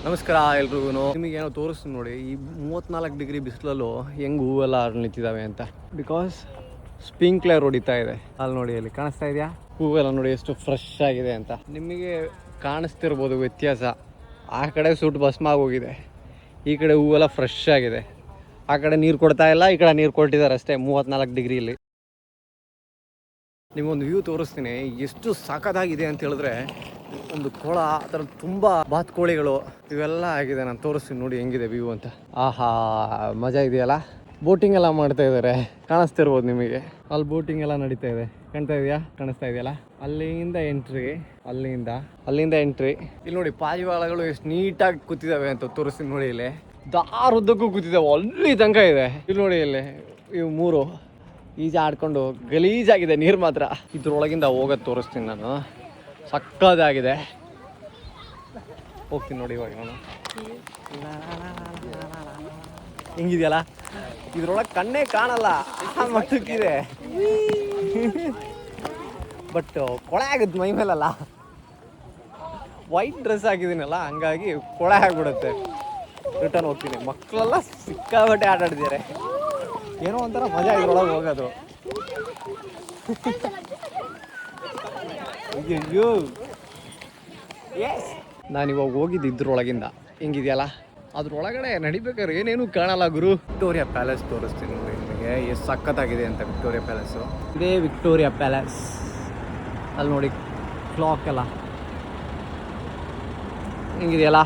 ನಮಸ್ಕಾರ ಎಲ್ರಿಗೂ. ನಿಮಗೆ ಏನೋ ತೋರಿಸ್ತೀನಿ ನೋಡಿ, ಈ 34 ಡಿಗ್ರಿ ಬಿಸಿಲಲ್ಲೂ ಹೆಂಗೆ ಹೂವೆಲ್ಲ ನಿಂತಿದ್ದಾವೆ ಅಂತ. ಬಿಕಾಸ್ ಸ್ಪ್ರಿಂಕ್ಲರ್ ಹೊಡಿತಾ ಇದೆ. ಅಲ್ಲಿ ನೋಡಿ, ಅಲ್ಲಿ ಕಾಣಿಸ್ತಾ ಇದೆಯಾ ಹೂವೆಲ್ಲ ನೋಡಿ ಎಷ್ಟು ಫ್ರೆಶ್ ಆಗಿದೆ ಅಂತ. ನಿಮಗೆ ಕಾಣಿಸ್ತಿರ್ಬೋದು ವ್ಯತ್ಯಾಸ. ಆ ಕಡೆ ಸುಟ್ಟು ಭಸ್ಮ ಆಗೋಗಿದೆ, ಈ ಕಡೆ ಹೂವೆಲ್ಲ ಫ್ರೆಶ್ ಆಗಿದೆ. ಆ ಕಡೆ ನೀರು ಕೊಡ್ತಾ ಇಲ್ಲ, ಈ ಕಡೆ ನೀರು ಕೊಟ್ಟಿದ್ದಾರೆ ಅಷ್ಟೇ 34 ಡಿಗ್ರಿಯಲ್ಲಿ. ನಿಮಗೊಂದು ವ್ಯೂ ತೋರಿಸ್ತೀನಿ, ಎಷ್ಟು ಸಾಕಾಗಿದೆ ಅಂತ ಹೇಳಿದ್ರೆ, ಒಂದು ಕೊಳ, ಆ ಥರ ತುಂಬ ಬಾತುಕೋಳಿಗಳು ಇವೆಲ್ಲ ಆಗಿದೆ. ನಾನು ತೋರಿಸ್ತೀನಿ ನೋಡಿ ಹೆಂಗಿದೆ ವ್ಯೂ ಅಂತ. ಆಹಾ, ಮಜಾ ಇದೆಯಲ್ಲ. ಬೋಟಿಂಗ್ ಎಲ್ಲ ಮಾಡ್ತಾ ಇದ್ದಾರೆ, ಕಾಣಿಸ್ತಿರ್ಬೋದು ನಿಮಗೆ. ಅಲ್ಲಿ ಬೋಟಿಂಗ್ ಎಲ್ಲ ನಡೀತಾ ಇದೆ, ಕಾಣ್ತಾ ಇದೆಯಾ? ಕಾಣಿಸ್ತಾ ಇದೆಯಲ್ಲ, ಅಲ್ಲಿಂದ ಎಂಟ್ರಿ. ಇಲ್ಲಿ ನೋಡಿ ಪಾರಿವಾಳಗಳು ಎಷ್ಟು ನೀಟಾಗಿ ಕೂತಿದ್ದಾವೆ ಅಂತ ತೋರಿಸ್ತೀನಿ ನೋಡಿ. ಇಲ್ಲಿ ದಾರುದ್ದಕ್ಕೂ ಕೂತಿದ್ದಾವೆ, ಅಲ್ಲಿ ತನಕ ಇದೆ. ಇಲ್ಲಿ ನೋಡಿ, ಇಲ್ಲಿ ಇವು 3 ಈಜ ಆಡ್ಕೊಂಡು ಗಲೀಜಾಗಿದೆ ನೀರು ಮಾತ್ರ. ಇದ್ರೊಳಗಿಂದ ಹೋಗೋದು ತೋರಿಸ್ತೀನಿ ನಾನು, ಸಕ್ಕದಾಗಿದೆ. ಹೋಗ್ತೀನಿ ನೋಡಿ ಇವಾಗ ನಾನು. ಹೆಂಗಿದೆಯಲ್ಲ, ಇದ್ರೊಳಗೆ ಕಣ್ಣೇ ಕಾಣಲ್ಲ, ಮಟ್ಟಕ್ಕಿದೆ. ಬಟ್ ಕೊಳೆ ಆಗುತ್ತೆ ಮೈ ಮೇಲಲ್ಲ, ವೈಟ್ ಡ್ರೆಸ್ ಹಾಕಿದ್ದೀನಲ್ಲ, ಹಂಗಾಗಿ ಕೊಳೆ ಆಗಿಬಿಡುತ್ತೆ. ರಿಟರ್ನ್ ಹೋಗ್ತೀನಿ. ಮಕ್ಕಳೆಲ್ಲ ಸಿಕ್ಕಾಬಟ್ಟೆ ಆಟ ಆಡ್ತಿದ್ದಾರೆ, ಏನೋ ಒಂಥರ ಮಜಾ ಇದ್ರೊಳಗೆ ಹೋಗೋದು. ನಾನಿವಾಗ ಹೋಗಿದ್ದು ಇದ್ರೊಳಗಿಂದ. ಹೆಂಗಿದೆಯಲ್ಲ, ಅದ್ರೊಳಗಡೆ ನಡಿಬೇಕಾದ್ರೆ ಏನೇನು ಕಾಣಲ್ಲ ಗುರು. ವಿಕ್ಟೋರಿಯಾ ಪ್ಯಾಲೇಸ್ ತೋರಿಸ್ತೀನಿ ನೋಡಿ ನಿಮಗೆ, ಎಷ್ಟು ಸಖತ್ತಾಗಿದೆ ಅಂತ. ವಿಕ್ಟೋರಿಯಾ ಪ್ಯಾಲೇಸು, ಇದೇ ವಿಕ್ಟೋರಿಯಾ ಪ್ಯಾಲೇಸ್. ಅಲ್ಲಿ ನೋಡಿ ಕ್ಲಾಕ್ ಎಲ್ಲ ಹೆಂಗಿದೆಯಲ್ಲ,